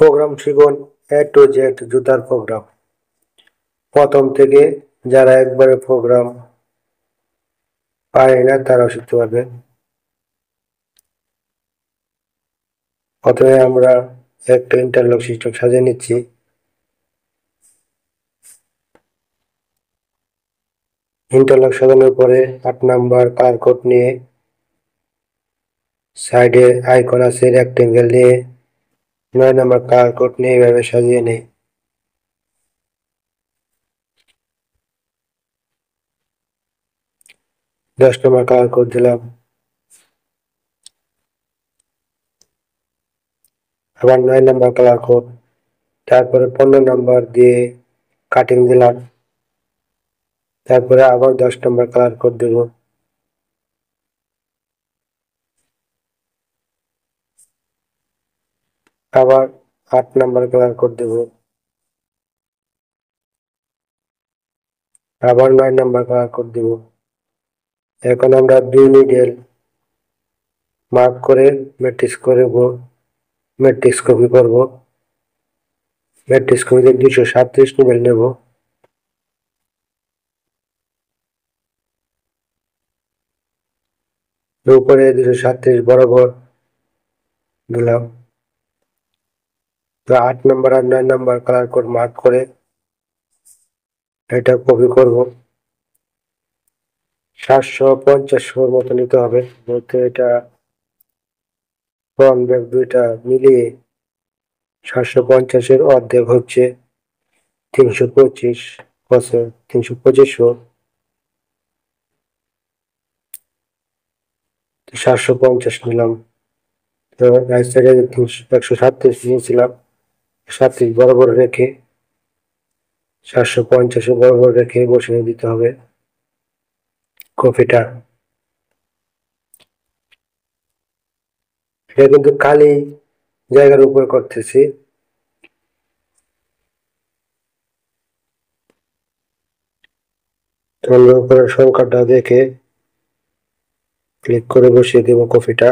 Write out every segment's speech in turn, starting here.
Programme শিখুন A to Z জুতার programme. প্রথম থেকে যারা একবারে প্রোগ্রাম পারে না তারাও শিখতে পারবে। প্রথমে আমরা একটা ইন্টারলক সিস্টেম সাজিয়ে নিচ্ছি। ইন্টারলক সাজানোর পরে 8 নাম্বার কালার কোড নিয়ে সাইডে আইকন আছে রেক্টেঙ্গেল নিয়ে 9 নাম্বার কালার কোড নিয়ে এভাবে সাজিয়ে নেই। দশ নাম্বার কালার কোড দিলাম, আবার 9 নাম্বার কালার কোড, তারপরে 15 নাম্বার দিয়ে কাটিং দিলাম, তারপরে আবার 10 নাম্বার কালার কোড দেব, আবার 8 নাম্বার কালার কোড দেব, আবার 9 নাম্বার কালার কোড দেব। এখন আমরা 2 নিডেল মার্ক করে ম্যাট্রিক্স কপি করব। ম্যাট্রিক্স কপিতে 237 নিডেল নেব। উপরে 237 বরাবর দিলাম। তো 8 নাম্বার আর 9 নাম্বার কালার কোড মার্ক করে এটা কপি করব। 750 মতো নিতে হবে, বলতে এটা ফ্রন্ট ব্যাক দুইটা মিলিয়ে 750 অর্ধেক হচ্ছে 325 বছর 325। 750 নিলাম। তো রাইট সাইডে 137 নিয়েছিলাম, 37 বরাবর রেখে 750 বরাবর রেখে বসিয়ে দিতে হবে কপিটা। এটা কিন্তু খালি জায়গার উপর করতেছি। আমরা উপরের সংখ্যাটা দেখে ক্লিক করে বসিয়ে দেব কপিটা।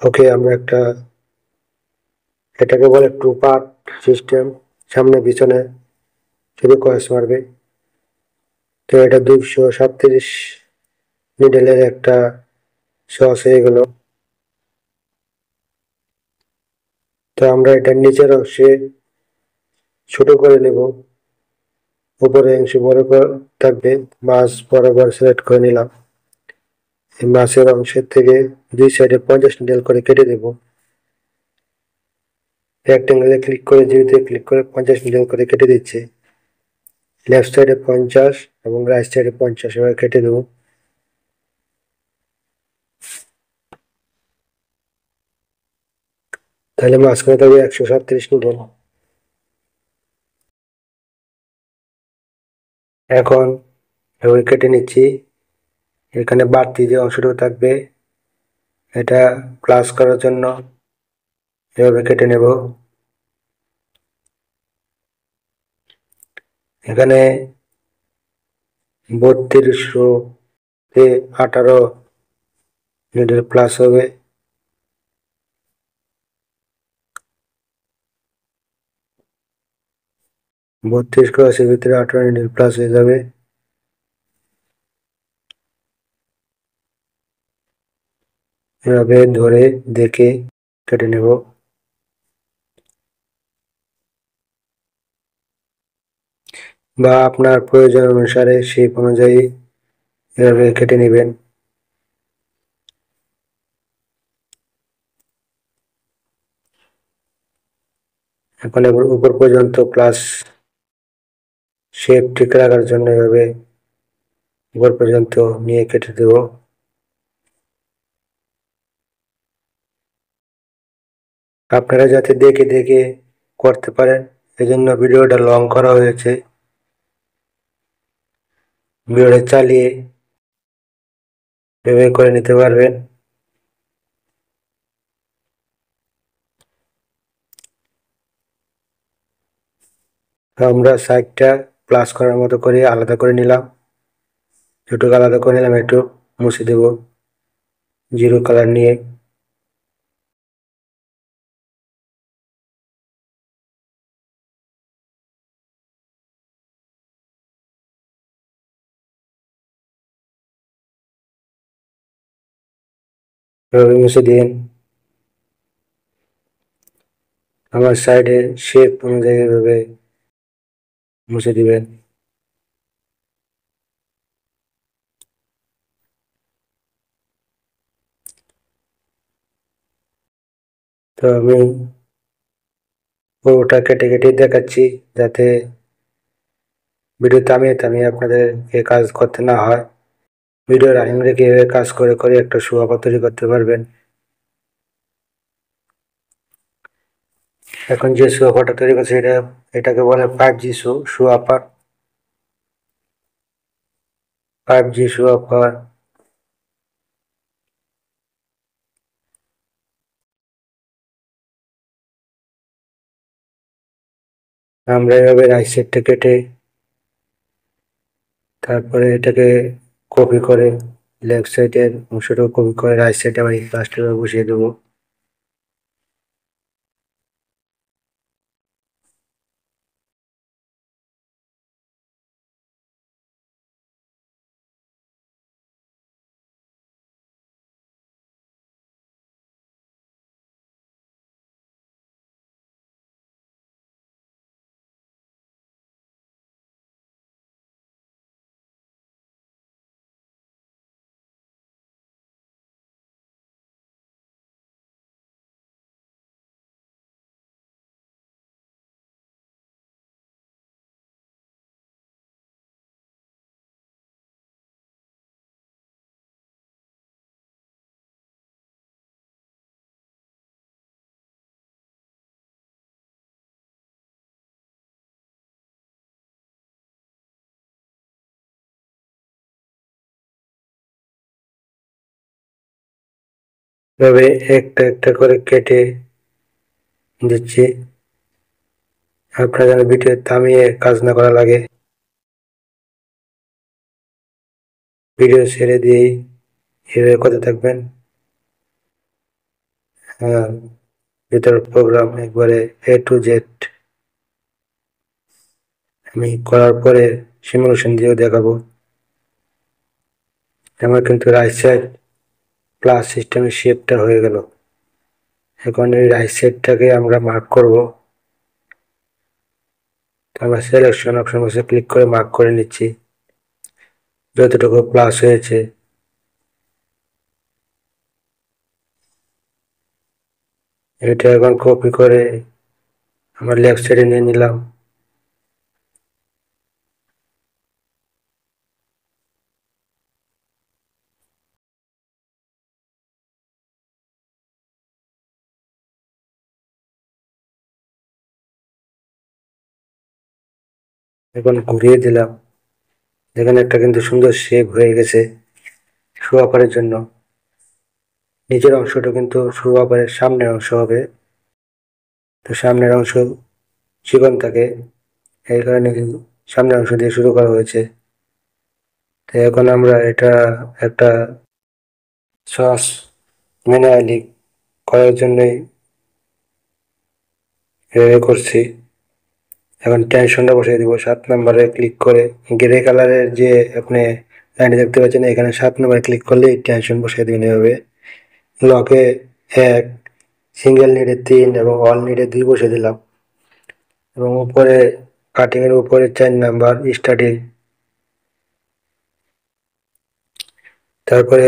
ওকে, আমরা এটাকে বলে 2 পার্ট সিস্টেম, সামনে পিছনে শুধু কয়েস মারবে। তো এটা 237 নিডেলের একটা সস হয়ে গেল। তো আমরা এটা নিচের অংশে ছোট করে নেব, উপরে অংশ বড় থাকবে। মাছ বরাবর সিলেক্ট করে নিলাম। এই মাছের অংশের থেকে দুই সাইডে 50 নিডেল করে কেটে দেব। রেক্টেঙ্গেলে ক্লিক করে জিরোতে ক্লিক করে 50 নিডেল করে কেটে দিচ্ছি। লেফট সাইডে 50 এবং রাইট সাইডে 50 এভাবে কেটে দেব। তাহলে মাঝখানে থাকবে 137 নিডেল। এখন এভাবে কেটে নিচ্ছি। এখানে বাড়তি যে অংশটুকু থাকবে এটা প্লাস করার জন্য এভাবে কেটে নেব। এখানে 3218 নিডেল প্লাস হবে। বত্রিশ ক্রসের ভিতরে 18 নিডেল প্লাস হয়ে যাবে। এভাবে ধরে দেখে কেটে নেব। বা আপনার প্রয়োজন অনুসারে শেপ অনুযায়ী এভাবে কেটে নেবেন। এখন উপর পর্যন্ত প্লাস শেপ ঠিক রাখার জন্য এভাবে উপর পর্যন্ত নিয়ে কেটে দেব। আপনারা যাতে দেখে দেখে করতে পারেন এজন্য ভিডিওটা লং করা হয়েছে। ভিডিওটা চালিয়ে এভাবে করে নিতে পারবেন। আমরা সাইডটা প্লাস করার মতো করে আলাদা করে নিলাম। দুটোকে আলাদা করে নিলাম, একটু মুছে দেব জিরো কালার নিয়ে। এভাবে মুছে দিন। আমার সাইডে শেপ অনুযায়ী এভাবে মুছে দিবেন। তো আমি পুরোটা কেটে কেটে দেখাচ্ছি, যাতে ভিডিও থামিয়ে থামিয়ে আপনাদেরকে কাজ করতে না হয়। ভিডিও রানিং রেখে এভাবে কাজ করে করে একটা সোয়াপা তৈরি করতে পারবেন। এখন যে সোয়াপাটা তৈরি করছে এটাকে বলে 5G সোয়াপা। 5G সোয়াপা। আমরা এভাবে রাইট সাইডটা কেটে তারপরে এটাকে কপি করে লেফট সাইডের অংশটাও কপি করে রাইট সাইডে আবার এই প্লাস্টার বসিয়ে দেবো। এভাবে একটা একটা করে কেটে দিচ্ছি, আপনার যেন ভিডিও থামিয়ে কাজ না করা লাগে। ভিডিও ছেড়ে দিয়েই এভাবে করতে থাকবেন। হ্যাঁ, ভিতর প্রোগ্রাম একবারে A to Z আমি করার পরে সিমুলেশন দিয়েও দেখাবো। আমার কিন্তু রাইট সাইড প্লাস সিস্টেমের শেপটা হয়ে গেল। এখন এই রাইট সাইডটাকে আমরা মার্ক করব। আমরা সিলেকশন অপশন বসে ক্লিক করে মার্ক করে নিচ্ছি যতটুকু প্লাস হয়েছে। এটা এখন কপি করে আমরা লেফট সাইডে নিয়ে নিলাম। এখন ঘুরিয়ে দিলাম, এখানে একটা কিন্তু সুন্দর শেপ হয়ে গেছে শু আপারের জন্য। নিচের অংশটা কিন্তু শু আপারের সামনের অংশ হবে, তো সামনের অংশ চিকন থাকে, এই কারণে সামনের অংশ দিয়ে শুরু করা হয়েছে। তো এখন আমরা এটা একটা সস ম্যানুয়ালি করার জন্যই করছি। এখন টেনশনটা বসিয়ে দিব 7 নম্বরে ক্লিক করে। গ্রে কালারের যে আপনি লাইনটা দেখতে পাচ্ছেন, এখানে 7 নম্বরে ক্লিক করলে টেনশন বসিয়ে দিবেন। এভাবে লকে 1, সিঙ্গেল নিডে 3 এবং অল নিডে 2 বসিয়ে দিলাম। এবং উপরে কাটিং এর উপরে 4 নাম্বার স্টার্টিং, তারপরে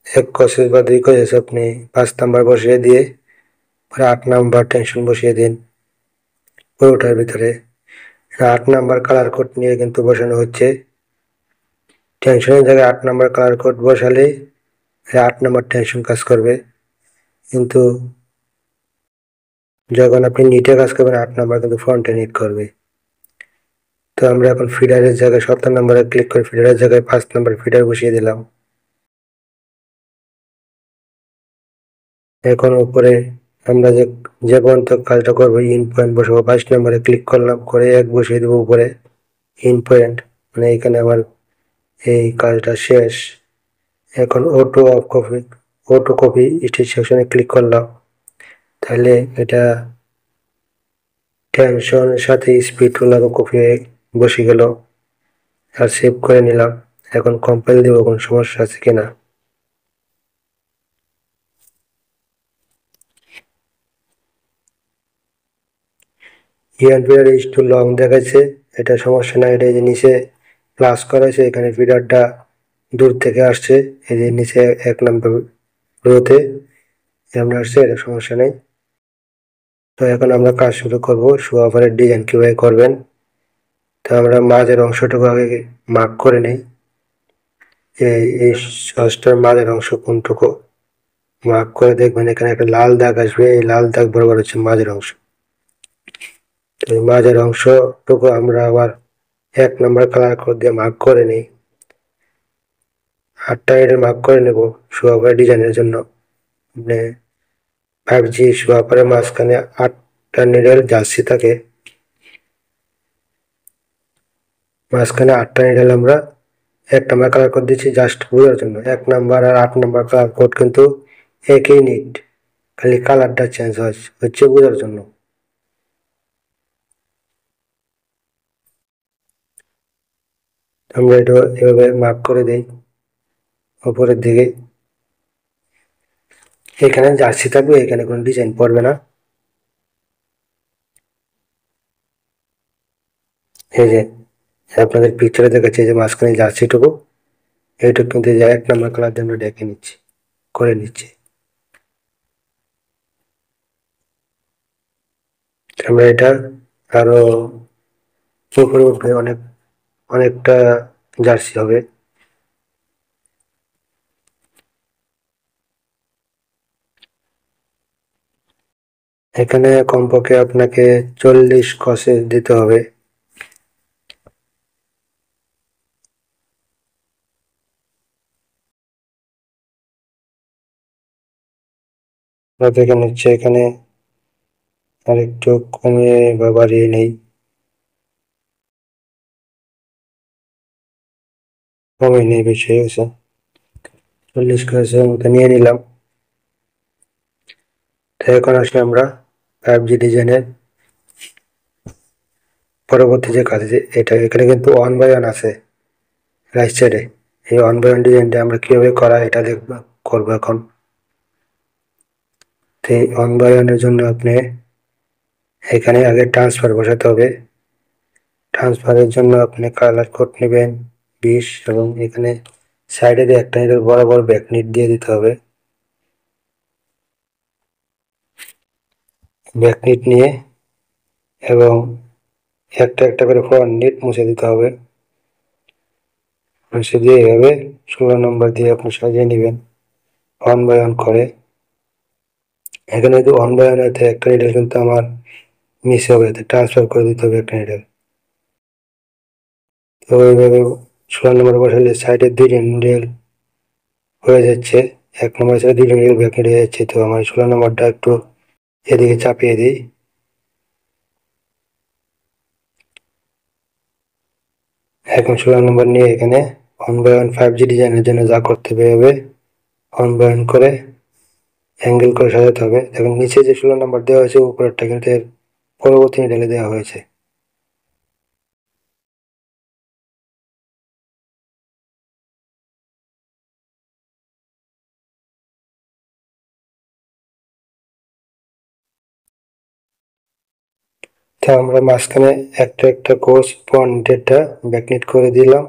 1 কসেস বা 2 কসেস আপনি 5 নাম্বার বসিয়ে দিয়ে 8 নাম্বার টেনশন বসিয়ে দিন পুরোটার ভিতরে। 8 নাম্বার কালার কোড নিয়ে কিন্তু বসানো হচ্ছে। টেনশনের জায়গায় 8 নাম্বার কালার কোড বসালে 8 নাম্বার টেনশন কাজ করবে, কিন্তু যখন আপনি নিটে কাজ করবেন 8 নাম্বার কিন্তু ফ্রন্টে নিট করবে। তো আমরা এখন ফিডারের জায়গায় 17 নম্বরে ক্লিক করে ফিডারের জায়গায় 5 নাম্বার ফিডার বসিয়ে দিলাম। এখন উপরে আমরা যে পর্যন্ত কাজটা করবো ইন পয়েন্ট বসাবো, 5 নম্বরে ক্লিক করলাম করে 1 বসিয়ে দেবো উপরে ইন পয়েন্ট, মানে এখানে আমার এই কাজটা শেষ। এখন অটো কপি স্টিচ সেকশনে ক্লিক করলাম, তাহলে এটা টেনশনের সাথে স্পিড রোলার কপি হয়ে বসে গেল। আর সেভ করে নিলাম। এখন কম্পাইল দেবো, কোনো সমস্যা আছে কিনা। ইয়ার ইজ টু লং দেখাচ্ছে, এটা সমস্যা না। এটা এই যে নিচে প্লাস করা হয়েছে, এখানে ফিডারটা দূর থেকে আসছে, এই যে নিচে 1 নম্বর রোতে এমন আসছে, এটা সমস্যা নেই। তো এখন আমরা কাজ শুরু করব। শোয়াফারের ডিজাইন কিভাবে করবেন। তো আমরা মাঝের অংশটুকু আগে মার্ক করে নিই। এই সসটার মাঝের অংশ কোনটুকু মার্ক করে দেখবেন, এখানে একটা লাল দাগ আসবে, এই লাল দাগ বরাবর হচ্ছে মাঝের অংশ। তো এই মাঝের অংশটুকু আমরা আবার 1 নম্বর কালার কোড দিয়ে মার্ক করে নিই। 8টা নিডল মার্ক করে নেব শোয়াফারের ডিজাইনের জন্য। মানে 5G শোয়াফারের মাঝখানে 8টা নিডল জার্সি থাকে, মাঝখানে 8টা নিডল আমরা 1 নম্বর কালার কোড দিচ্ছি জাস্ট বোঝার জন্য। 1 নম্বর আর 8 নম্বর কালার কোড কিন্তু একই নিট, খালি কালারটা চেঞ্জ হচ্ছে বোঝার জন্য। আমরা এটা এভাবে মার্ক করে দিই উপরের দিকে। এখানে জার্সি থাকবে, এখানে কোনো ডিজাইন পড়বে না। এই যে আপনাদের পিকচারে দেখাচ্ছে যে মাঝখানে জার্সিটুকু, এইটুকু কিন্তু 1 নম্বর কালার দিয়ে আমরা ডেকে নিচ্ছি, করে নিচ্ছি। আমরা এটা আরো উপরে উঠবে, অনেকটা জার্সি হবে। এখানে কমপক্ষে আপনাকে 40 ক্রসেস দিতে হবে। দেখে নিচ্ছে এখানে আরেকটু কমিয়ে বা বাড়িয়ে নেই, কমিয়ে নেই, বেশি হয়ে গেছে। 40 ক্রসের মতো নিয়ে নিলাম। তো এখন আসলে আমরা 5G ডিজাইনের পরবর্তী যে কাজ আছে, এটা এখানে কিন্তু 1 বাই 1 আছে রাইট সাইডে। এই 1 বাই 1 ডিজাইনটা আমরা কিভাবে করা এটা করবো এখন। তো এই 1 বাই 1 এর জন্য আপনি এখানে আগে ট্রান্সফার বসাতে হবে। ট্রান্সফারের জন্য আপনি কালার কোড নেবেন 20, এবং এখানে সাইডে দিয়ে একটা নিডল বরাবর ব্যাকনিট দিয়ে দিতে হবে। ব্যাকনিট নিয়ে এবং একটা একটা করে ফ্রন্ট নিট মুছে দিতে হবে। মুছে দিয়ে এভাবে 16 নম্বর দিয়ে আপনি সাজিয়ে নেবেন 1 বাই 1 করে। এখানে যদি 1 বাই 1 হতে একটা নিডল কিন্তু আমার মিস হবে, ট্রান্সফার করে দিতে হবে একটা নিডল। তো এইভাবে 16 নম্বর বসালে সাইডে 2টা নিডল হয়ে যাচ্ছে। 1 নম্বর সাইডে 2টা নিডল ব্যাকনিট হয়ে যাচ্ছে। তো আমার 16 নম্বরটা একটু এদিকে চাপিয়ে দিই। এখন 16 নম্বর নিয়ে এখানে 1 বাই 1 5G ডিজাইনের জন্য যা করতে হবে 1 বাই 1 করে অ্যাঙ্গেল করে সাজাতে হবে। দেখুন নিচে যে 16 নম্বর দেওয়া হয়েছে উপরেরটা কিন্তু এর পরবর্তী নিডলে দেওয়া হয়েছে। তো আমরা মাঝখানে একটা একটা কোর্স ফ্রন্টেরটা ব্যাকনিট করে দিলাম,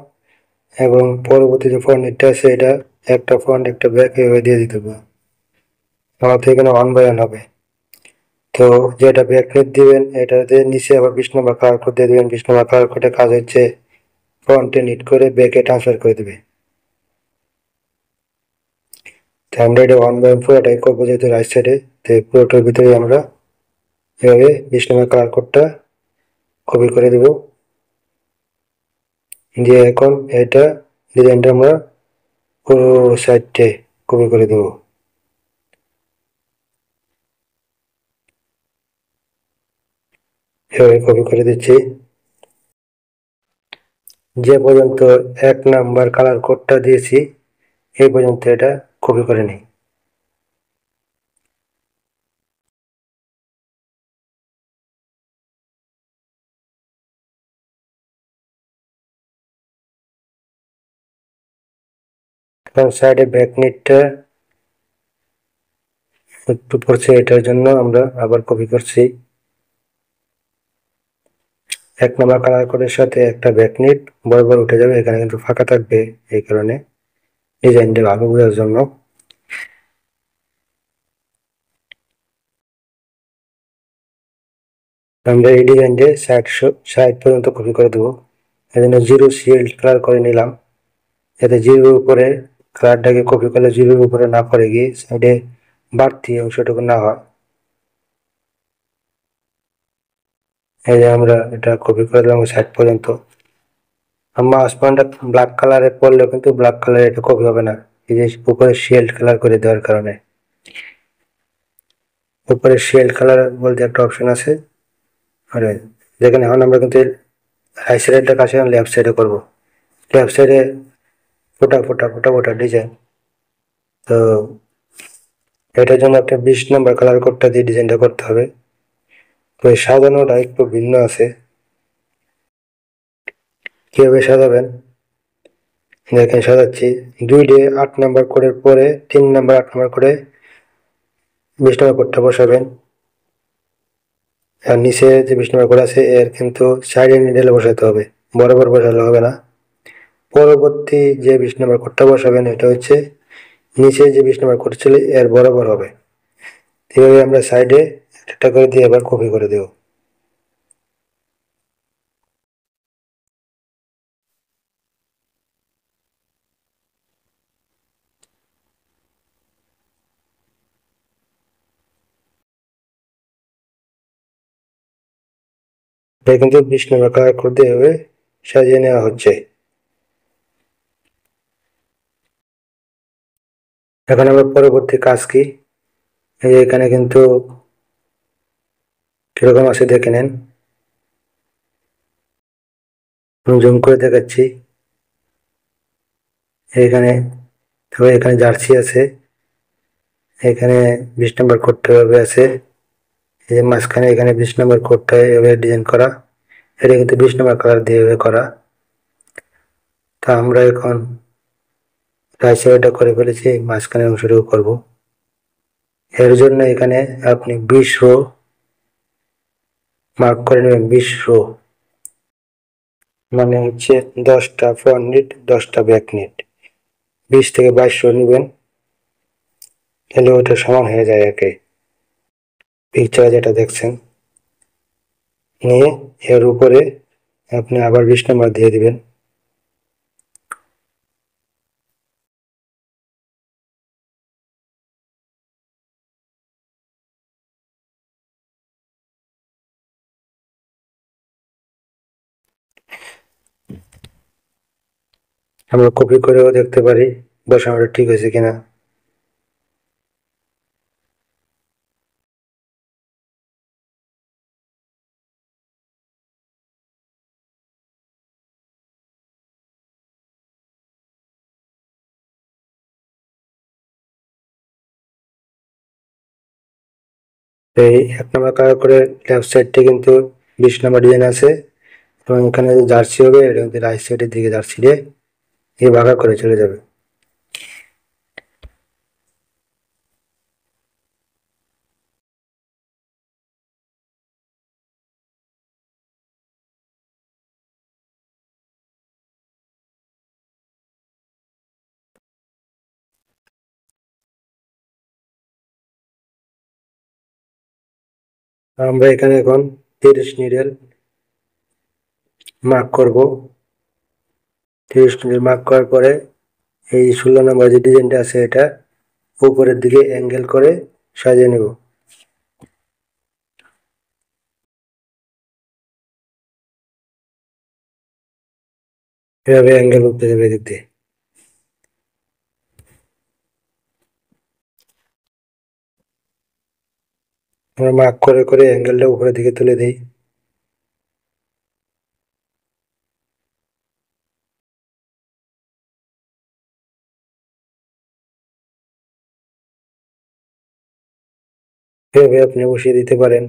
এবং পরবর্তী যে ফ্রন্টেরটা আছে এটা একটা ফ্রন্ট একটা ব্যাক এভাবে দিয়ে দিতে হবে। আমাদের এখানে 1 বাই 1 হবে। তো যেটা ব্যাকনিট দিবেন এটাতে নিচে আবার 20 নম্বর কালার কোড দিয়ে দিবেন। 20 নম্বর কালার কোডের কাজ হচ্ছে ফ্রন্টে নিট করে ব্যাকে ট্রান্সফার করে দেবে। তো আমরা এটা 1 বাই 1 পুরোটাই করবো যেহেতু রাইট সাইডে, তো পুরোটার ভিতরে আমরা এভাবে 20 নম্বর কালার কোডটা কপি করে দেব। দিয়ে এখন এটা ডিজাইনটা আমরা পুরো সাইডে কপি করে দেব। এভাবে কপি করে দিচ্ছি। যে পর্যন্ত 1 নাম্বার কালার কোডটা দিয়েছি এই পর্যন্ত এটা কপি করে নিই। কারণ সাইডে ব্যাকনিটটা একটু পড়ছে, এটার জন্য আমরা আবার কপি করছি। 1 নাম্বার কালার কোডের সাথে একটা ব্যাকনিট বরাবর উঠে যাবে, এখানে কিন্তু ফাঁকা থাকবে, এই কারণে ডিজাইনটা ভালো বোঝার জন্য। আমরা এই ডিজাইনটা সাইড পর্যন্ত কপি করে দেবো। এজন্য জিরো শিল্ড কালার করে নিলাম, যাতে জিরোর উপরে কালারটাকে কপি করলে জিরোর উপরে না পড়ে গিয়ে সাইডে বাড়তি অংশটুকু না হয়। এই যে আমরা এটা কপি করে দিলাম সাইড পর্যন্ত। মাউস পয়েন্টটা ব্ল্যাক কালারে পড়লেও কিন্তু ব্ল্যাক কালারে এটা কপি হবে না, এই যে উপরে শিল্ড কালার করে দেওয়ার কারণে। উপরে শিল্ড কালার বলতে একটা অপশন আছে, আর যেখানে এখন আমরা কিন্তু রাইট সাইডের কাছে লেফট সাইডে করবো। লেফট সাইডে ফোটা ফোটা ফোটা ফোটা ডিজাইন, তো এটার জন্য একটা 20 নম্বর কালার কোডটা দিয়ে ডিজাইনটা করতে হবে। তো এই সাজানোটা একটু ভিন্ন আছে। কিভাবে সাজাবেন দেখেন, সাজাচ্ছি 2 8 নম্বর কোডের পরে 3 নম্বর 8 নম্বর করে 20 নম্বর কোডটা বসাবেন। আর নিচে যে 20 নম্বর কোড আছে এর কিন্তু সাইডে নিডেলে বসাতে হবে, বরাবর বসালে হবে না। পরবর্তী যে 20 নম্বর কোডটা বসাবেন এটা হচ্ছে নিচে যে 20 নম্বর কোড ছিল এর বরাবর হবে। এভাবে আমরা সাইডে একটা করে দিয়ে আবার কপি করে দেব। এটা কিন্তু 20 নম্বর কালার কোড দিয়ে এভাবে সাজিয়ে নেওয়া হচ্ছে। এখন আমরা পরবর্তী কাজ কি, এই যে এখানে কিন্তু কিরকম আছে দেখে নেন, জুম করে দেখাচ্ছি। এখানে তবে এখানে জার্সি আছে, এখানে 20 নম্বর কোডটা এভাবে আছে, এই যে মাঝখানে এখানে 20 নম্বর কোডটা এভাবে ডিজাইন করা, এটা কিন্তু 20 নম্বর কালার দিয়ে এভাবে করা। তা আমরা এখন রাইট সাইডটা করে ফেলেছি, মাঝখানে অংশটুকু করব। এর জন্য এখানে আপনি 20 রো মার্ক করে নেবেন, 20 রো মানে হচ্ছে 10টা ফ্রন্ট নিট 10টা ব্যাক নিট, 20 থেকে 22 রো নেবেন, তাহলে ওটা সমান হয়ে যায় একে। পিকচারে যেটা দেখছেন নিয়ে এর উপরে আপনি আবার 20 নম্বর দিয়ে দিবেন। আমরা কপি করেও দেখতে পারি বসানোটা ঠিক হয়েছে কিনা। এই 1 নম্বর কালার করে লেফট সাইডে কিন্তু 20 নম্বর ডিজাইন আছে, এবং এখানে যে জার্সি হবে এটা কিন্তু রাইট সাইডের দিকে জার্সি দিয়ে এই ভাগা করে চলে যাবে। আমরা এখানে এখন 30 নিডেল মার্ক করব। 30 নিডেল মার্ক করার পরে এই 16 নম্বর যে ডিজাইনটা আছে এটা উপরের দিকে অ্যাঙ্গেল করে সাজিয়ে নেব। এভাবে অ্যাঙ্গেল উঠতে যাবে এদিক দিয়ে। আমরা মার্ক করে করে অ্যাঙ্গেলটা উপরের দিকে তুলে দিই। এভাবে আপনি বসিয়ে দিতে পারেন।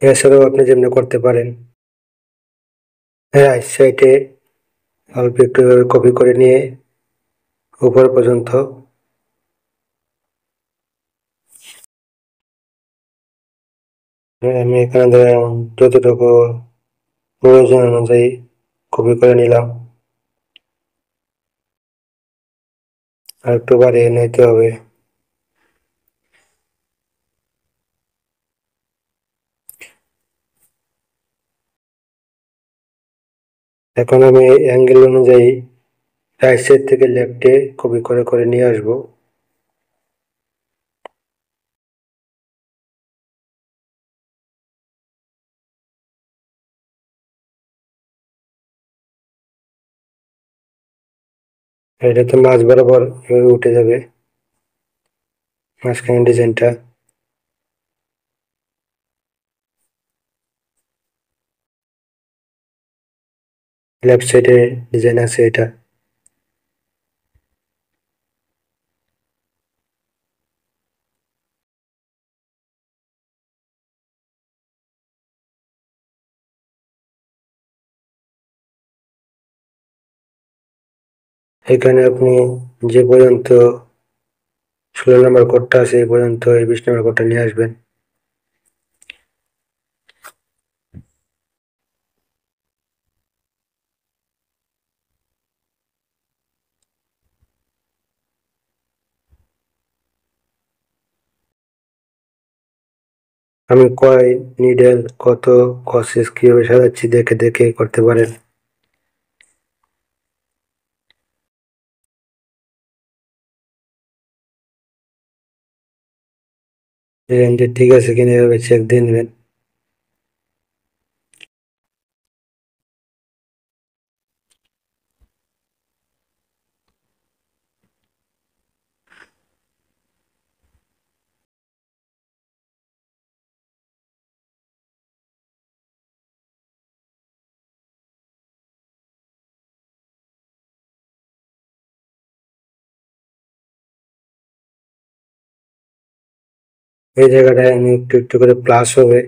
এছাড়াও আপনি যেমনি করতে পারেন, রাইট সাইডে অল্প একটু কপি করে নিয়ে উপর পর্যন্ত আমি এখানে ধরেন যতটুকু প্রয়োজন অনুযায়ী কপি করে নিলাম, আর একটু বাড়িয়ে নিতে হবে। এখন আমি অ্যাঙ্গেল অনুযায়ী রাইট সাইড থেকে লেফটে কপি করে করে নিয়ে আসবো। এটা তো মাঝ বরাবর এভাবে উঠে যাবে মাঝখানে ডিজাইনটা। লেফট সাইডে ডিজাইন আছে এটা। এখানে আপনি যে পর্যন্ত 16 নম্বর কোডটা আছে এই পর্যন্ত এই 20 নম্বর কোডটা নিয়ে আসবেন। আমি কয় নিডেল কত কসেস কিভাবে সাজাচ্ছি দেখে দেখে করতে পারেন। ডিজাইনটা ঠিক আছে কিনা এভাবে চেক দিয়ে নেবেন। এই জায়গাটায় আমি একটু একটু করে প্লাস হবে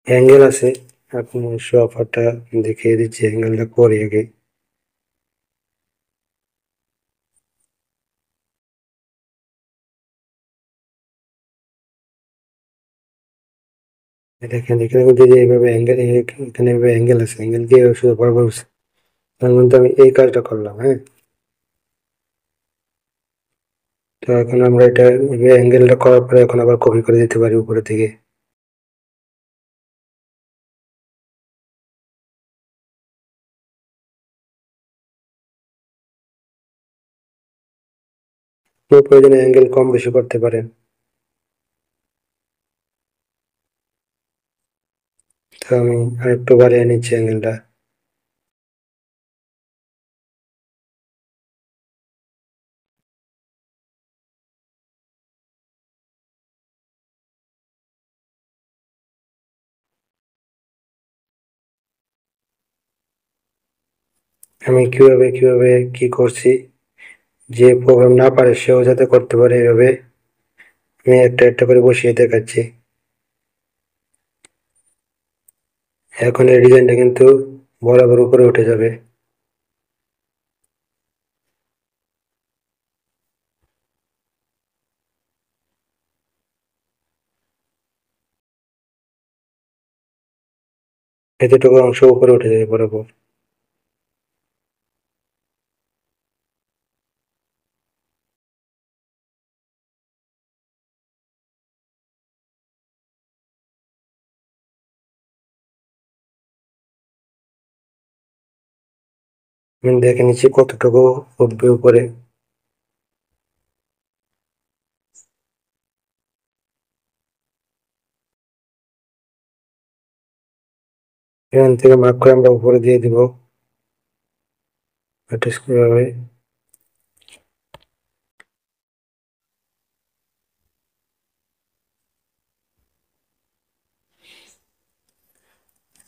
অ্যাঙ্গেল আছে, আপনি সোফাটা দেখিয়ে দিচ্ছি অ্যাঙ্গেলটা করে আগে। দেখেন এখানে যদি এইভাবে অ্যাঙ্গেল, এখানে এইভাবে অ্যাঙ্গেল আছে, অ্যাঙ্গেল দিয়ে শুধু বরাবর হচ্ছে। তার মধ্যে আমি এই কাজটা করলাম, হ্যাঁ। তো এখন আমরা এটা অ্যাঙ্গেলটা করার পরে এখন আবার কপি করে দিতে পারি উপরে থেকে। প্রয়োজনে অ্যাঙ্গেল কম বেশি করতে পারেন। তো আমি আরেকটু বাড়িয়ে নিচ্ছি অ্যাঙ্গেলটা। আমি কিভাবে কিভাবে কি করছি, যে প্রোগ্রাম না পারে সেও যাতে করতে পারে এভাবে আমি একটা একটা করে বসিয়ে দেখাচ্ছি। এখন এই ডিজাইনটা কিন্তু বরাবর উপরে উঠে যাবে। এতটুকু অংশ উপরে উঠে যাবে বরাবর। আমি দেখে নিচ্ছি কতটুকু উঠবে উপরে। এখান থেকে মার্ক করে আমরা উপরে দিয়ে দিব এটা এভাবে।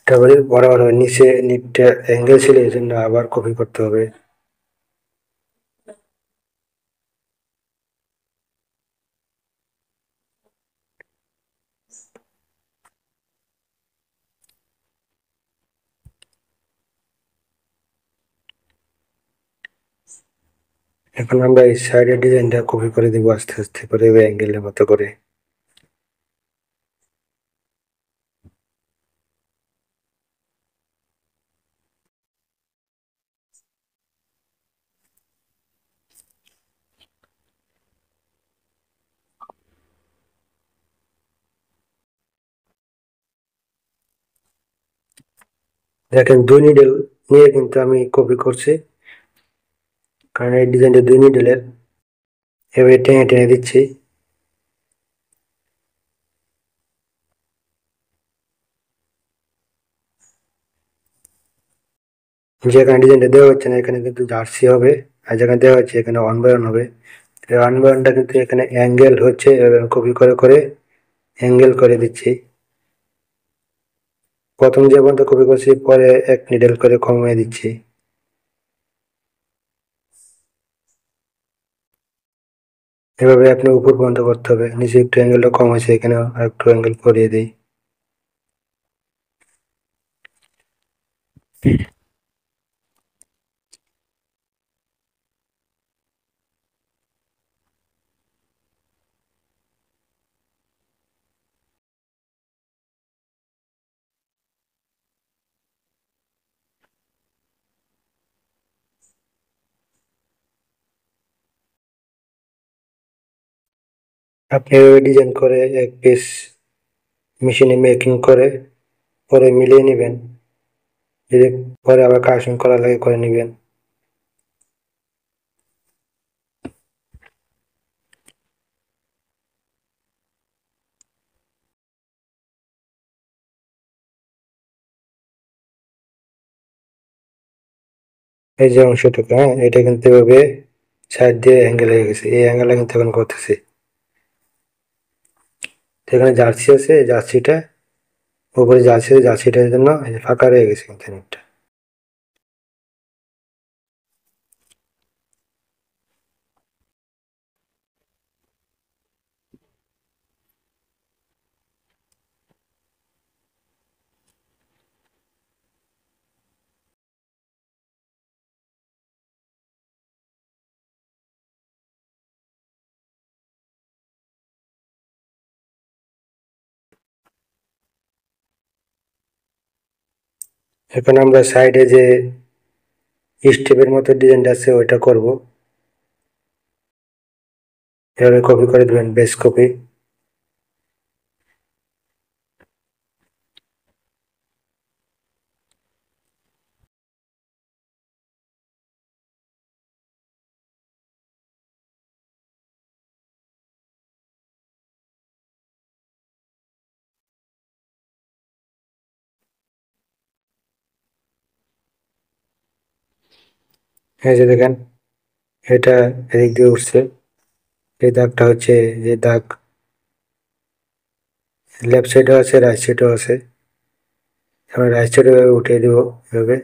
তারপরে বরাবর নিচে নিচটা অ্যাঙ্গেল ছিল এই জন্য আবার কপি করতে হবে। এখন আমরা এই সাইডের ডিজাইনটা কপি করে দিব আস্তে আস্তে করে অ্যাঙ্গেলের মতো করে। দেখেন 2 নিডেল নিয়ে কিন্তু আমি কপি করছি, কারণ এই ডিজাইনটা 2 নিডেলের। এভাবে টেনে টেনে দিচ্ছি। যেখানে ডিজাইনটা দেওয়া হচ্ছে না এখানে কিন্তু জার্সি হবে, আর যেখানে দেওয়া হচ্ছে এখানে 1/1 হবে। 1/1টা কিন্তু এখানে অ্যাঙ্গেল হচ্ছে, কপি করে করে অ্যাঙ্গেল করে দিচ্ছি। প্রথম যে পর্যন্ত কপি করছি পরে 1 নিডেল করে কমিয়ে দিচ্ছি। এভাবে আপনি উপর পর্যন্ত করতে হবে। নিচে একটু অ্যাঙ্গেলটা কম হয়েছে, এখানে একটু অ্যাঙ্গেল করিয়ে দিই। আপনি এভাবে ডিজাইন করে এক পিস মেশিনে মেকিং করে পরে মিলিয়ে নেবেন। যদি পরে আবার কারেকশন করা লাগে করে নেবেন। এই যে অংশটুকু, হ্যাঁ, এটা কিন্তু এভাবে সাইড দিয়ে অ্যাঙ্গেল হয়ে গেছে। এই অ্যাঙ্গেলটা কিন্তু এখন করতেছি। এখানে জার্সি আছে, জার্সিটা উপরে জার্সি আছে, জার্সিটার জন্য এই যে ফাঁকা রয়ে গেছে কিন্তু অনেকটা। এখন আমরা সাইডে যে স্টেপের মতো ডিজাইনটা আছে ওইটা করব। এভাবে কপি করে দেবেন, বেস কপি। এই যে দেখেন, এটা এদিক দিয়ে উঠছে। এই দাগটা হচ্ছে যে দাগ লেফট সাইডেও আছে, রাইট সাইডেও আছে। আমরা রাইট সাইডে উঠিয়ে দেবো এভাবে।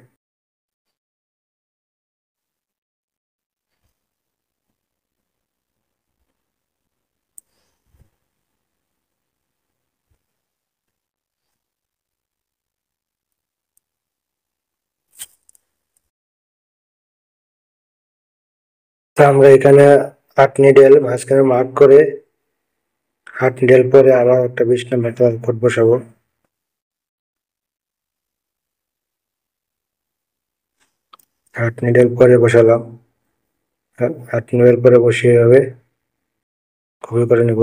তো আমরা এখানে 8 নিডেল মাঝখানে মার্ক করে 8 নিডেল পরে আবার একটা 20 নাম্বার কোড বসাবো। 8 নিডেল পরে বসালাম। 8 নিডেল পরে বসিয়ে হবে কপি করে নেব।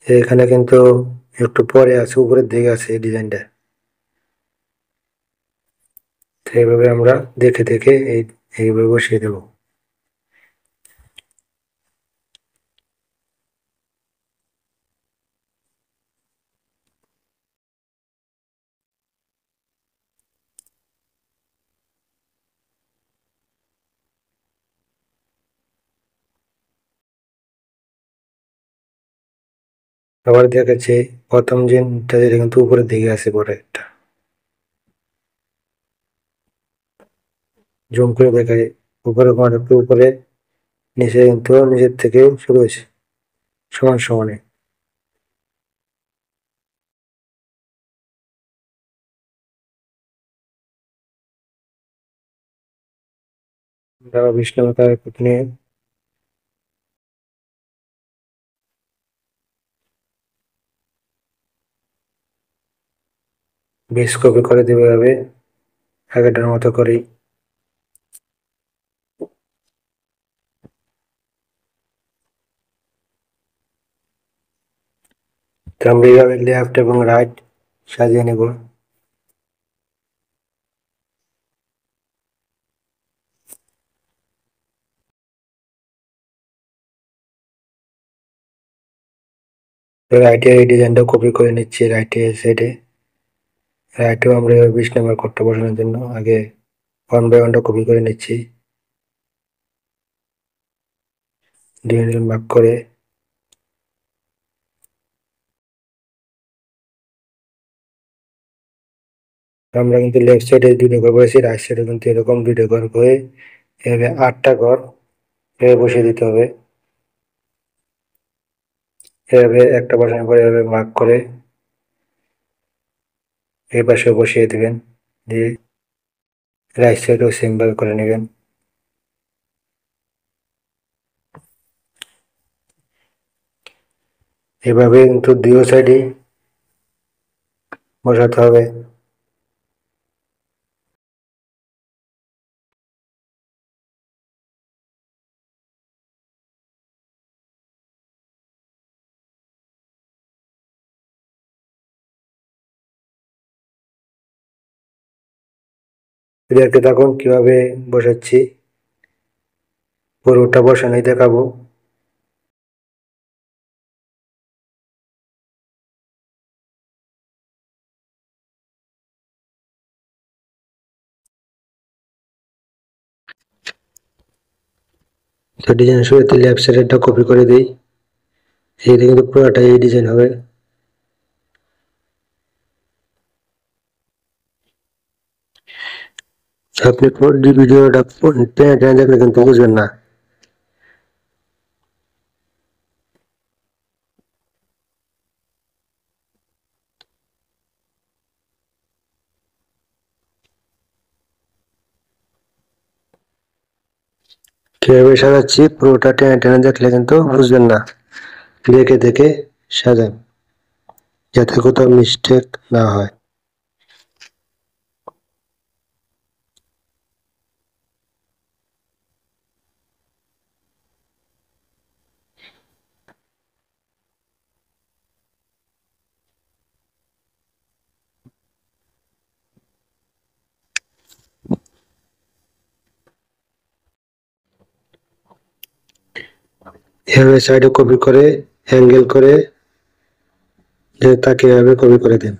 এখানে কিন্তু একটু পরে আছে, উপরের দিকে আছে এই ডিজাইনটা। তো এইভাবে আমরা দেখে দেখে এইভাবে বসিয়ে দেবো। আবার দেখাচ্ছে প্রথম যেটা, যেটা কিন্তু উপরের দিকে আছে বড় একটা। জুম করে দেখাই, উপরে কোণ একটু উপরে, নিচে কিন্তু নিচের থেকে শুরু হয়েছে সমান সমানে। আমরা 20 নম্বর কালার কোড নিয়ে বেস কপি করে দেবো এভাবে আগেরটার মতো করেই। তো আমরা এইভাবে লেফট এবং রাইট সাজিয়ে নেব। রাইটে এই ডিজাইনটা কপি করে নিচ্ছি, রাইটে সাইডে। রাইটেও আমরা 20 নম্বর কোডটা বসানোর জন্য আগে 1 বাই 1টা কপি করে নিচ্ছি, ডিজাইন মার্ক করে। আমরা কিন্তু লেফট সাইডে 2টা ঘর করেছি, রাইট সাইডে কিন্তু এরকম 2টা ঘর করে এভাবে 8টা ঘর এভাবে বসিয়ে দিতে হবে। এভাবে একটা বসানোর পরে এভাবে মার্ক করে এই পাশে বসিয়ে দিবেন, দিয়ে রাইট সাইডেও সেম ভাবে করে নেবেন। এভাবে কিন্তু দুই সাইডেই বসাতে হবে। দেখতে থাকুন কিভাবে বসাচ্ছি, পুরোটা বসানোই দেখাবো। তো ডিজাইন শুরুতে লেফট সাইডেরটা কপি করে দিই, এইটা কিন্তু পুরোটাই এই ডিজাইন হবে। আপনি ভিডিওটা টেনে টেনে দেখলে কিন্তু বুঝবেন না। কিভাবে সাজাচ্ছি পুরোটা টেনে টেনে দেখলে কিন্তু বুঝবেন না, দেখে দেখে সাজান যাতে কোথাও মিস্টেক না হয়। এভাবে সাইডে কপি করে অ্যাঙ্গেল করে তাকে এভাবে কপি করে দিন।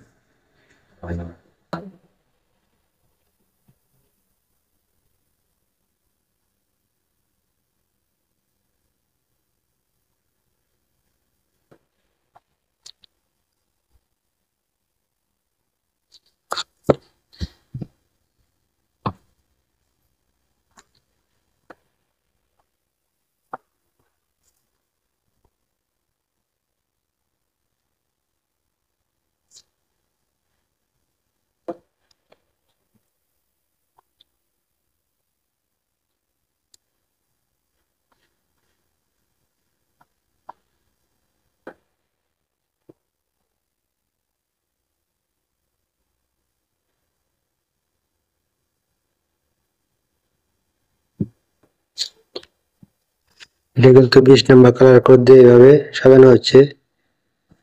এটা কিন্তু 20 নম্বর কালার কোড দিয়ে এভাবে সাজানো হচ্ছে।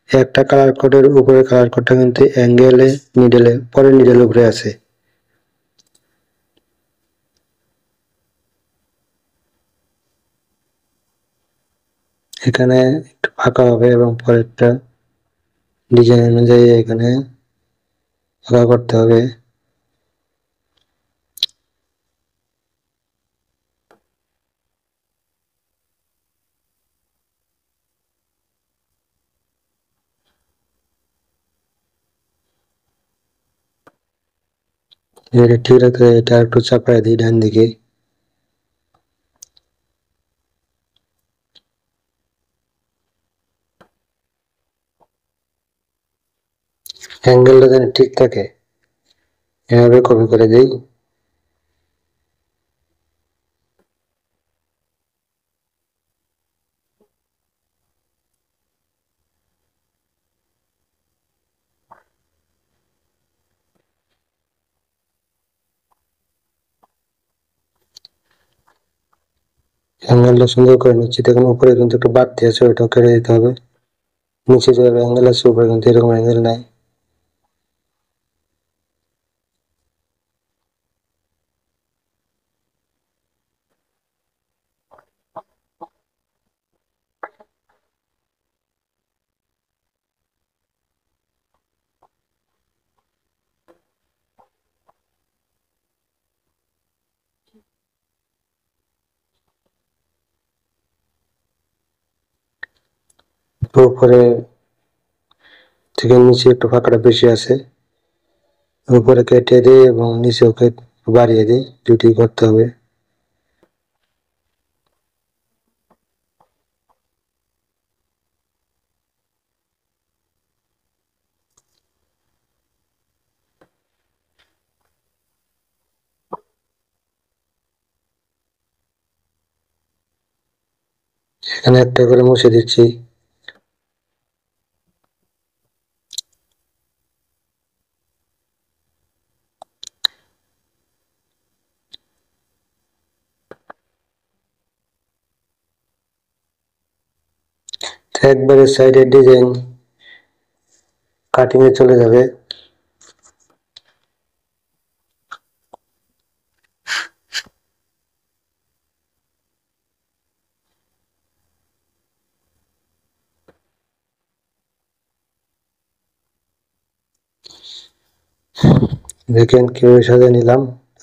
একটা কালার কোডের উপরে কালার কোডটা কিন্তু অ্যাঙ্গেলে নিডেলে পরের নিডেল উপরে আছে। এখানে একটু ফাঁকা হবে এবং পরেরটা ডিজাইন অনুযায়ী এখানে ফাঁকা করতে হবে। এটা ঠিক রাখতে এটা একটু চাপায় দিই ডান দিকে। অ্যাঙ্গেলটা যেন ঠিক থাকে এভাবে কপি করে দিই। অ্যাঙ্গেলটা সুন্দর করে নিচ্ছি। দেখুন উপরে কিন্তু একটু বাড়তি আছে, ওইটাও কেটে দিতে হবে। নিচে যেভাবে অ্যাঙ্গেল আছে উপরে কিন্তু এরকম অ্যাঙ্গেল নাই। উপরে থেকে নিচে একটু ফাঁকাটা বেশি আছে, উপরে কেটে দিই এবং নিচেও বাড়িয়ে দিই, দুটি করতে হবে। এখানে একটা করে মুছে দিচ্ছি। একবারে সাইডের ডিজাইন কাটিং এ চলে যাবে। দেখেন কিভাবে সাজিয়ে নিলাম।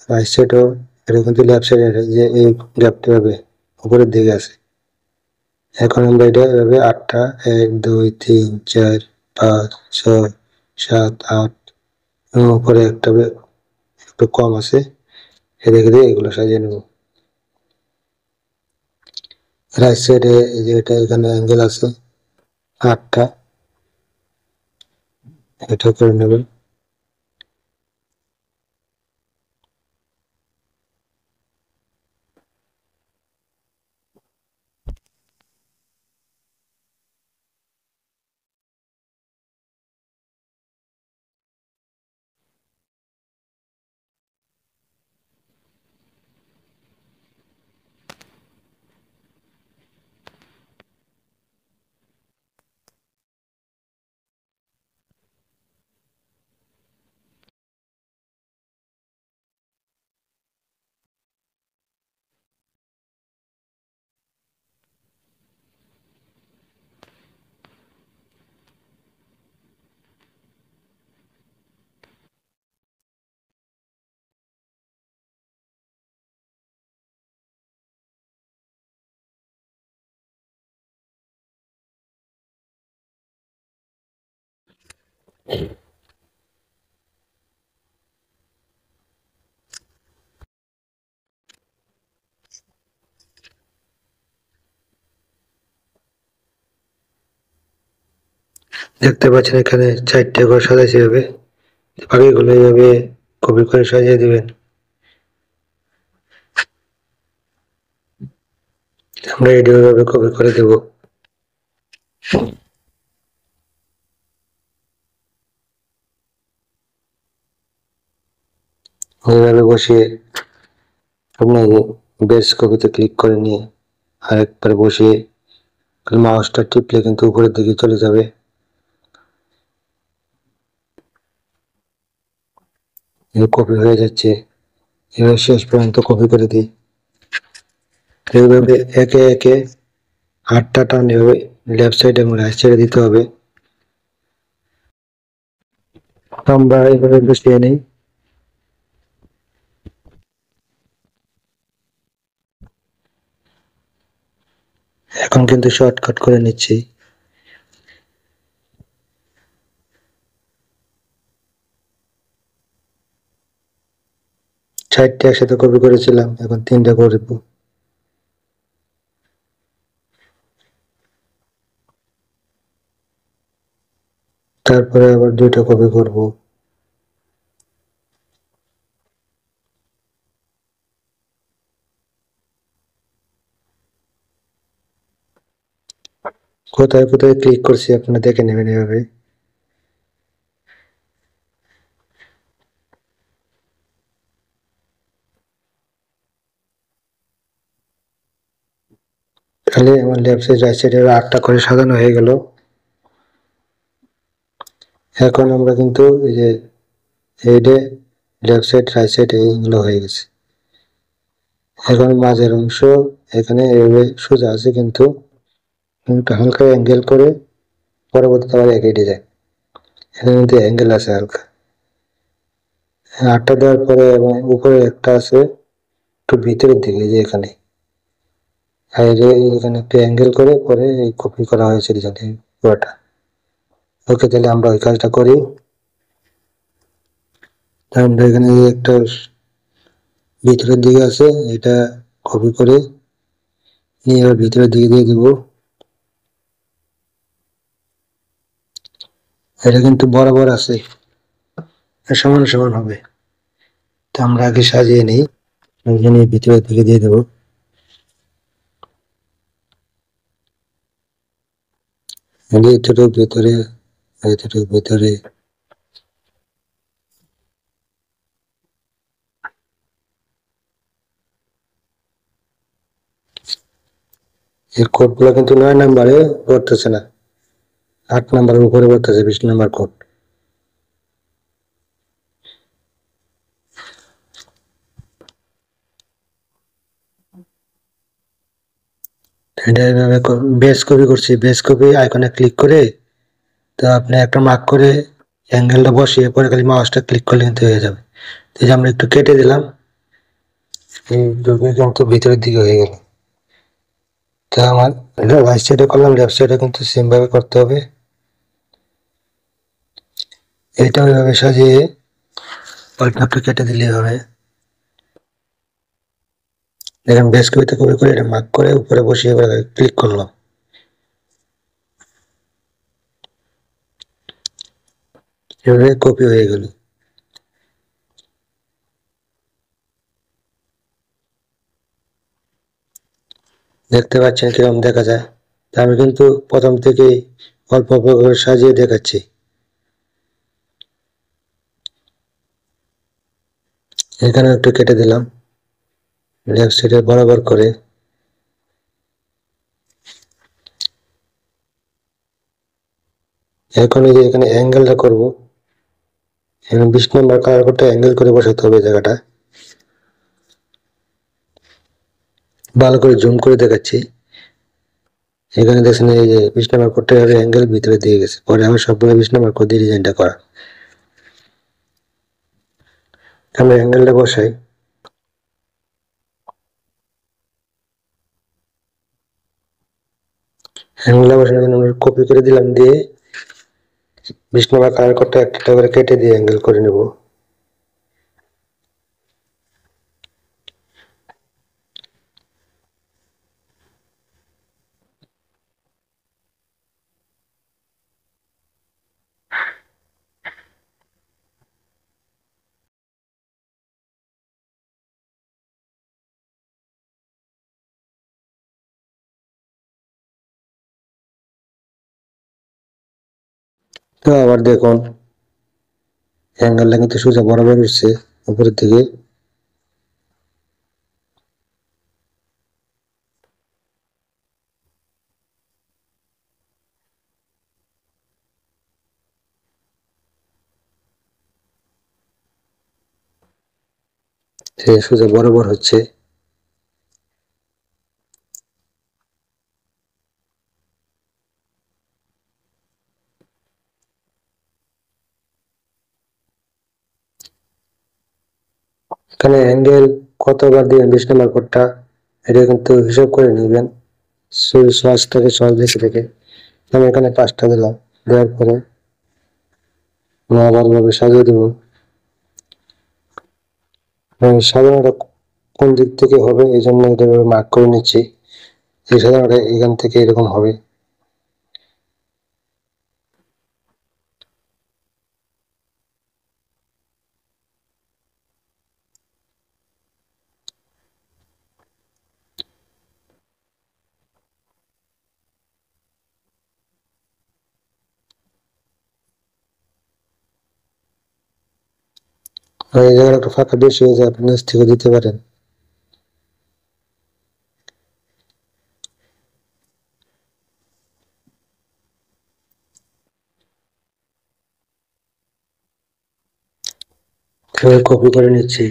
রাইট সাইডও এটা কিন্তু লেফট সাইডে যে এই গ্যাপটা হবে উপরের দিকে আছে। এখন আমরা এটা এভাবে আটটা 1 2 3 4 5 6 7 8 এবং উপরে একটা একটু কম আছে, রেখে দিয়ে এগুলো সাজিয়ে নেব। রাইট সাইডে যে এটা এখানে অ্যাঙ্গেল আছে 8টা, এটা করে নেবেন। দেখতে পাচ্ছেন এখানে 4টে ঘর সাজাইছি এভাবে, বাকিগুলো এইভাবে কপি করে সাজিয়ে দিবেন। আমরা এটা এইভাবে কপি করে দেব। এইভাবে বসিয়ে আপনার বেস কপিতে ক্লিক করে নিয়ে আরেকবার বসিয়ে মাউসটা টিপলে কিন্তু উপরের দিকে চলে যাবে। কপি হয়ে যাচ্ছে। এবার শেষ পর্যন্ত কপি করে দিই। এইভাবে একে একে 8টা টান এভাবে লেফট সাইড এবং রাইট সাইডে দিতে হবে। আমরা এইভাবে বসিয়ে নিই। এখন কিন্তু শর্টকাট করে নিচ্ছি। 4টে একসাথে কপি করেছিলাম, এখন 3টা করব। তারপরে আবার 2টা কপি করব। কোথায় কোথায় ক্লিক করছি আপনারা দেখে নেবেন এভাবে। তাহলে আমার লেফট সাইড রাইট সাইডে 8টা করে সাজানো হয়ে গেল। এখন আমরা কিন্তু এই যে হেডে লেফট সাইড রাইট সাইড এইগুলো হয়ে গেছে। এখন মাঝের অংশ এখানে এভাবে সোজা আছে, কিন্তু হালকা অ্যাঙ্গেল করে পরবর্তীতে আবার একই ডিজাইন। এখানে কিন্তু অ্যাঙ্গেল আছে হালকা। 8টা দেওয়ার পরে এবং উপরে একটা আছে একটু ভিতরের দিকে, যে এখানে এখানে একটু অ্যাঙ্গেল করে পরে এই কপি করা হয়েছে ডিজাইন পুরোটা। ওকে, তাহলে আমরা ওই কাজটা করি। আমরা এখানে একটা ভিতরের দিকে আছে, এটা কপি করে নিয়ে এবার ভিতরের দিকে দিয়ে দিব। এটা কিন্তু বরাবর আছে, সমান সমান হবে। তো আমরা আগে সাজিয়ে নিই, এখানে ভিতরের দিকে দিয়ে দেবো। এতটুকু ভিতরে, এতটুকু ভিতরে। এই কোডগুলো কিন্তু 9 নম্বরে পড়তেছে না, 8 নম্বরের উপরে পড়তেছে, 20 নম্বর কোড। এটা এইভাবে বেস কপি করছি, বেস কপি আইকনে ক্লিক করে তো আপনি একটা মার্ক করে অ্যাঙ্গেলটা বসিয়ে পরে খালি মাউসটা ক্লিক করলে কিন্তু হয়ে যাবে। এই যে আমরা একটু কেটে দিলাম, এই দুটো কিন্তু ভিতরের দিকে হয়ে গেল। তা আমার রাইট সাইডে করলাম, লেফট সাইডে কিন্তু সেম ভাবে করতে হবে। এটা ওইভাবে সাজিয়ে অল্প একটু কেটে দিলে হবে। দেখেন বেস কপিতে কপি করে এটা মার্ক করে উপরে বসিয়ে ক্লিক করলাম, এভাবে কপি হয়ে গেল। দেখতে পাচ্ছেন কিরকম দেখা যায়। তা আমি কিন্তু প্রথম থেকেই অল্প অল্প করে সাজিয়ে দেখাচ্ছি। এখানে একটু কেটে দিলাম লেফট সাইডে বরাবর করে। এখন এই যে এখানে অ্যাঙ্গেলটা করব, এখানে 20 নম্বর কালার করতে অ্যাঙ্গেল করে বসাতে হবে জায়গাটা। ভালো করে জুম করে দেখাচ্ছি। এখানে দেখছেন এই যে 20 নম্বর কোডটা অ্যাঙ্গেল ভিতরে দিয়ে গেছে, পরে আমার সবগুলো 20 নম্বর কোড দিয়ে ডিজাইনটা করা। আমরা অ্যাঙ্গেলটা বসাই। অ্যাঙ্গেলটা বসানোর জন্য আমরা কপি করে দিলাম, দিয়ে 20 নম্বর কালার কোডটা একটা করে কেটে দিয়ে অ্যাঙ্গেল করে নেব। তো আবার দেখুন অ্যাঙ্গেলটা কিন্তু সোজা বরাবর উঠছে উপরের দিকে। সে সোজা বরাবর হচ্ছে। এখানে অ্যাঙ্গেল কতবার দিবেন 20 নম্বর কোডটা এটা কিন্তু হিসাব করে নেবেন, সহজ থেকে সহজ বেশি থেকে। আমি এখানে 5টা দিলাম, দেওয়ার পরে আবার ভাবে সাজিয়ে দেবো। সাধারণত কোন দিক থেকে হবে এই জন্য এটা মার্ক করে নিচ্ছি। এই সাধারণত এখান থেকে এরকম হবে। আর এই জায়গাটা একটু ফাঁকা বেশি হয়ে যায়, আপনি নিচ থেকে দিতে পারেন। কপি করে নিচ্ছি।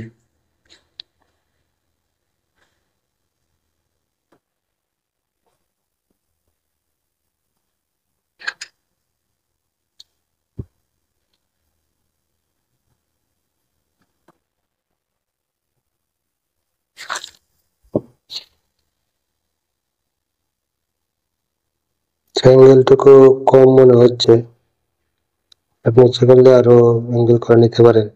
অ্যাঙ্গেলটুকু কম মনে হচ্ছে, আপনি ইচ্ছে করলে আরো অ্যাঙ্গেল করে নিতে পারেন।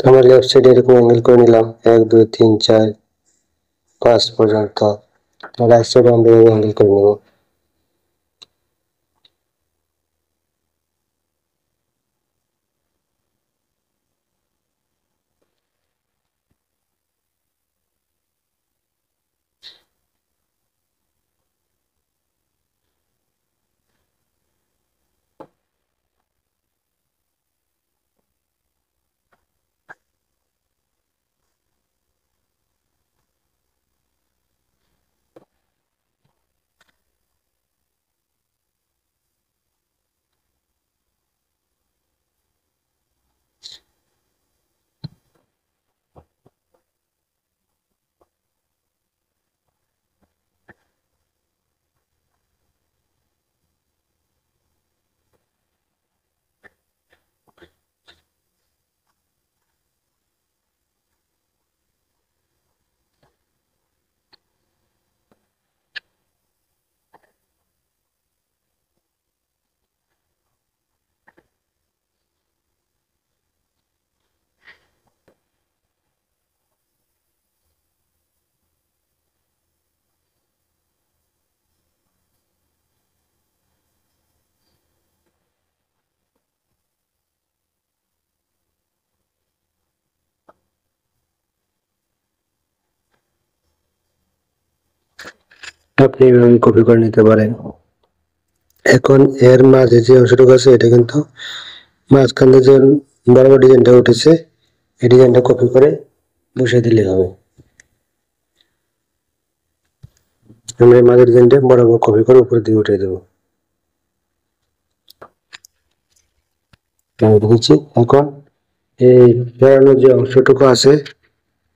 আমরা লেফট সাইডে এরকম অ্যাঙ্গেল করে নিলাম 1 2 3 4 5 পর্যন্ত। রাইট সাইডে আমরা অ্যাঙ্গেল করে নেব। আপনি এভাবে কপি করে নিতে পারেন। এখন এর মাঝে যে অংশটুকু আছে এটা কিন্তু মাঝখানে যে বড় ডিজাইনটা উঠেছে এই ডিজাইনটা কপি করে বসিয়ে দিলে হবে। আমরা এই মাঝের ডিজাইনটা বরাবর কপি করে উপরের দিকে উঠিয়ে দেবো। দিচ্ছি। এখন এই বেড়ানোর যে অংশটুকু আছে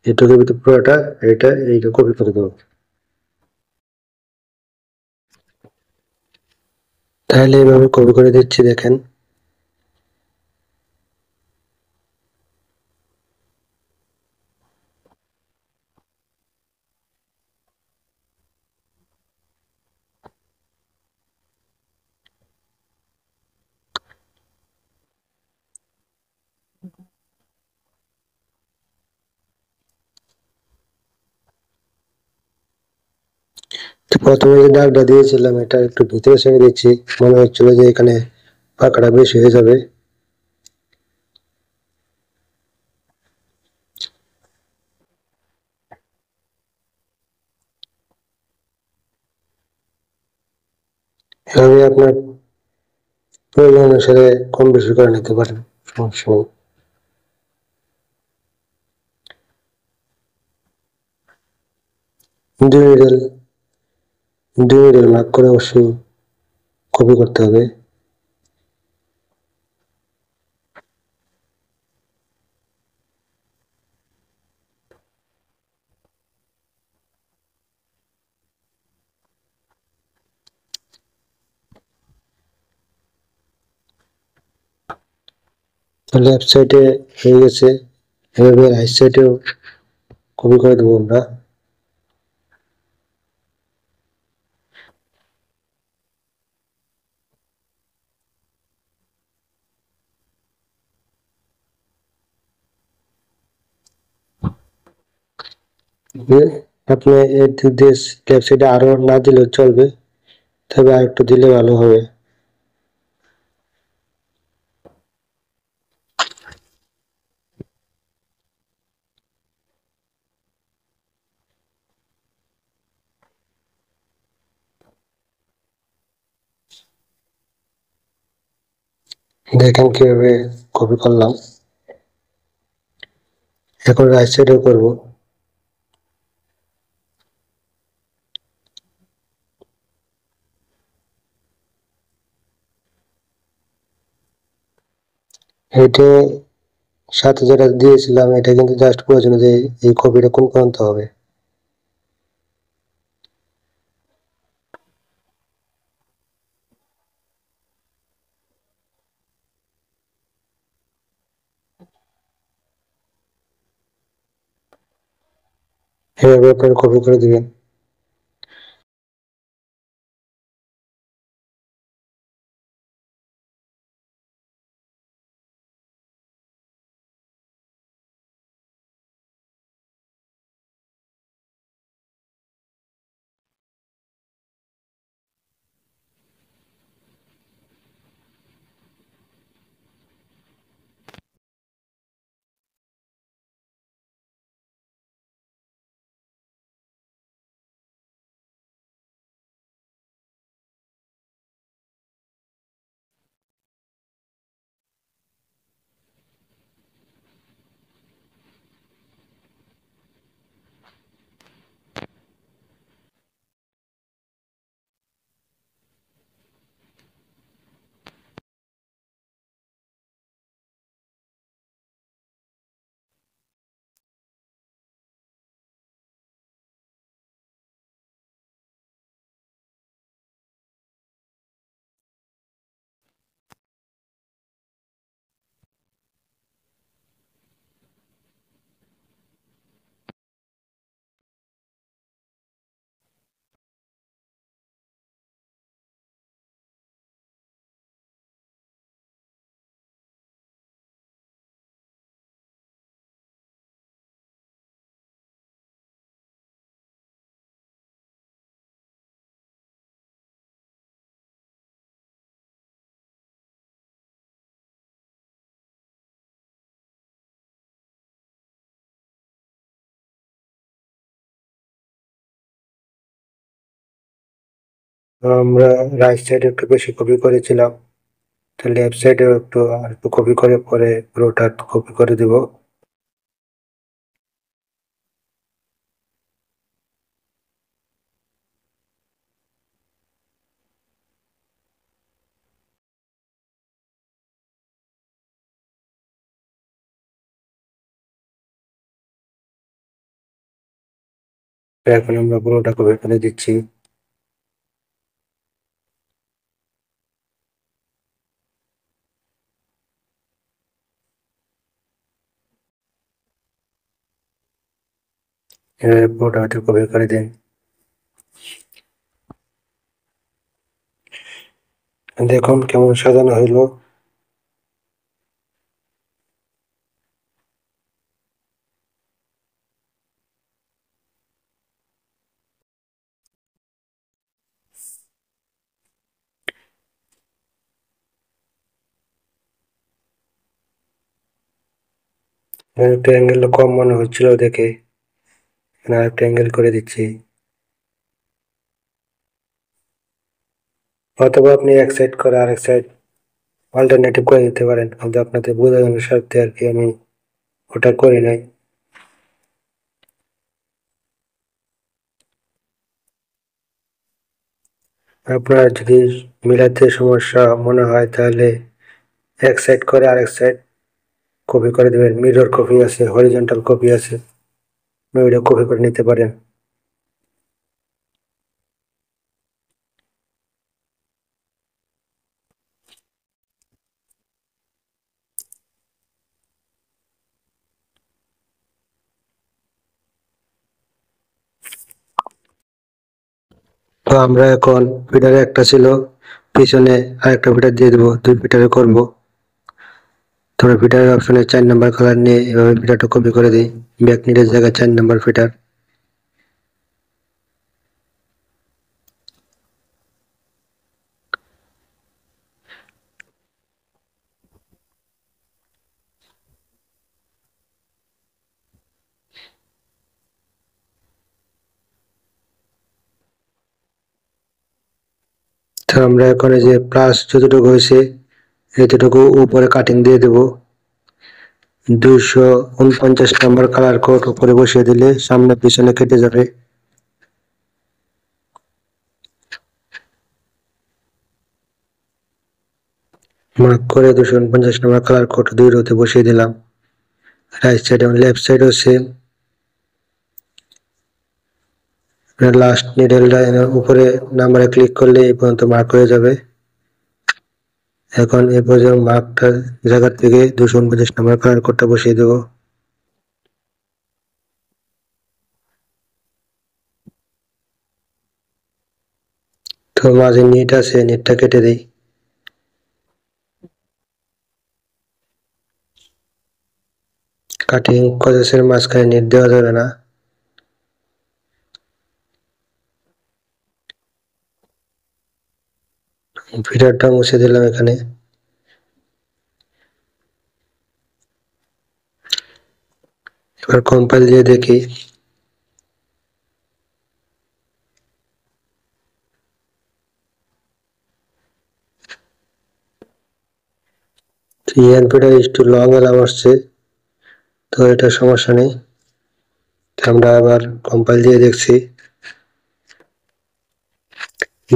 এটুকুর ভিতরে পুরোটা এইটা কপি করে দেবো। তাহলে এইভাবে কপি করে দিচ্ছি, দেখেন। প্রথমে যে দাগটা দিয়েছিলাম এটা একটু ভিতরে ছেড়ে দিচ্ছি, মনে হচ্ছিল যে এখানে ফাঁকাটা বেশি হয়ে যাবে। এভাবে আপনার প্রয়োজন অনুসারে কম বেশি করে নিতে পারেন, সমস্যা নেই। দুই মিডল দুই মিডল মার্ক করে অবশ্যই কপি করতে হবে। লেফট সাইডে হয়ে গেছে, এভাবে রাইট সাইডেও কপি করে দেবো আমরা। আপনি এর দিক দিয়ে লেফট সাইডে আরো না দিলেও চলবে, তবে আর একটু দিলে ভালো হবে। দেখেন কিভাবে কপি করলাম। এখন রাইট সাইডেও করবো। এটা সাথে যেটা দিয়েছিলাম এটা কিন্তু জাস্ট প্রয়োজন যে এই কপিটা কোন পর্যন্ত হবে। এভাবে আপনারা কপি করে দিবেন। আমরা রাইট সাইডে একটু বেশি কপি করেছিলাম, তো লেফট সাইডেও একটু আর একটু কপি করে পরে পুরোটা কপি করে দিব। এখন আমরা পুরোটা কপি করে দিচ্ছি। পুরোটা একটু কপি করে দিন। দেখুন কেমন সাজানো হইলো। একটু অ্যাঙ্গেলটা কম মনে হচ্ছিল দেখে এখানে আরেকটা অ্যাঙ্গেল করে দিচ্ছি। অথবা আপনি এক সাইড করে আরেক সাইড অল্টারনেটিভ করে দিতে পারেন, কিন্তু আপনাদের বোঝানোর স্বার্থে আর কি আমি ওটা করি নাই। আপনার যদি মিলাতে সমস্যা মনে হয় তাহলে এক সাইড করে আরেক সাইড কপি করে দেবেন। মিরর কপি আছে, হরিজন্টাল কপি আছে, ওইটা কপি করে নিতে পারেন। তো আমরা এখন ফিডারে একটা ছিল, পিছনে আরেকটা ফিডার দিয়ে দেবো, 2 ফিডারে করব। তোমরা ফিডারের অপশনে 4 নাম্বার কালার নিয়ে এভাবে ফিডারটা কপি করে দিই, ব্যাকনিটের জায়গায় 4 নাম্বার ফিডার। তো আমরা এখন এই যে প্লাস যতটুকু হয়েছে এতটুকু উপরে কাটিং দিয়ে দেব। 249 নাম্বার কালার কোড উপরে বসিয়ে দিলে সামনে পিছনে কেটে যাবে। মার্ক করে 249 নাম্বার কালার কোড 2 রোতে বসিয়ে দিলাম। রাইট সাইড এবং লেফট সাইডও সেম। লাস্ট নিডেলটা উপরে নাম্বারে ক্লিক করলে এই পর্যন্ত মার্ক হয়ে যাবে। এখন এই পর্যন্ত মার্কটা জায়গা থেকে 249 নাম্বার কালার কোডটা বসিয়ে দেব। তো মাঝে নিট আছে, নিটটা কেটে দিই। কাটিং কজেসের মাঝখানে নিট দেওয়া যাবে না। ফিডারটা মুছে দিলাম এখানে। এবার কম্পাইল দিয়ে দেখি। ফিডার একটু লং এলাম আসছে, তো এটা সমস্যা নেই। আমরা আবার কম্পাইল দিয়ে দেখছি।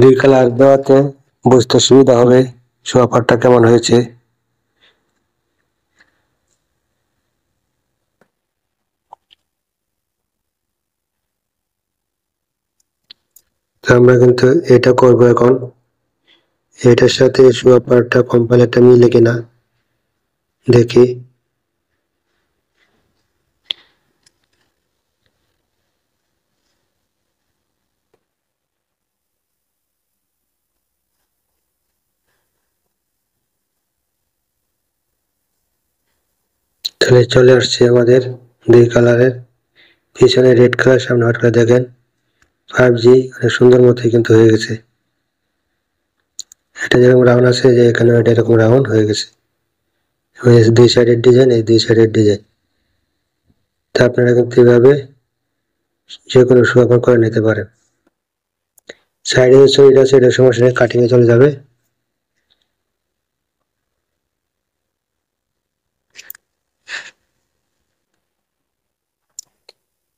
2 কালার দেওয়াতে বুঝতে সুবিধা হবে সোয়াপারটা কেমন হয়েছে। তো আমরা কিন্তু এটা করব এখন। এটার সাথে সোয়াপারটা কম্পাইলারটা মিলে কিনা দেখি। তাহলে চলে আসছে আমাদের 2 কালারের, পিছনে রেড কালার, সামনে হোয়াইট কালার। দেখেন 5G অনেক সুন্দর মতো কিন্তু হয়ে গেছে। এটা যেরকম রাউন্ড আছে যে এখানে এটা এরকম রাউন্ড হয়ে গেছে। 2 সাইডের ডিজাইন, এই 2 সাইডের ডিজাইন। তা আপনারা কিন্তু এভাবে যে কোনো সোয়াপার করে নিতে পারেন। সাইডে যে ছবিটা আছে এটা সমস্যা নেই, কাটিং এ চলে যাবে।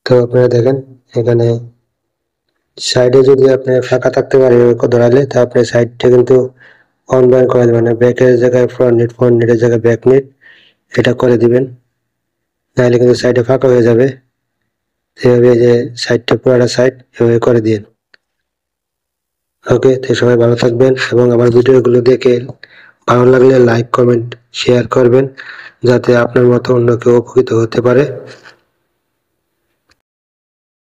তো আপনারা দেখেন এখানে সাইডে যদি আপনি ফাঁকা থাকতে পারে ধরালে, তা আপনি সাইডটা কিন্তু অন বাই করে দেবেন, ব্যাকের জায়গায় ফ্রন্ট নিট, ফ্রন্ট নিটের জায়গায় ব্যাক নিট, এটা করে দিবেন। নাহলে কিন্তু সাইডে ফাঁকা হয়ে যাবে। এভাবে যে সাইডটা পুরোটা সাইড এভাবে করে দিন। ওকে, তো সবাই ভালো থাকবেন এবং আমার ভিডিওগুলো দেখে ভালো লাগলে লাইক, কমেন্ট, শেয়ার করবেন, যাতে আপনার মতো অন্য কেউ উপকৃত হতে পারে।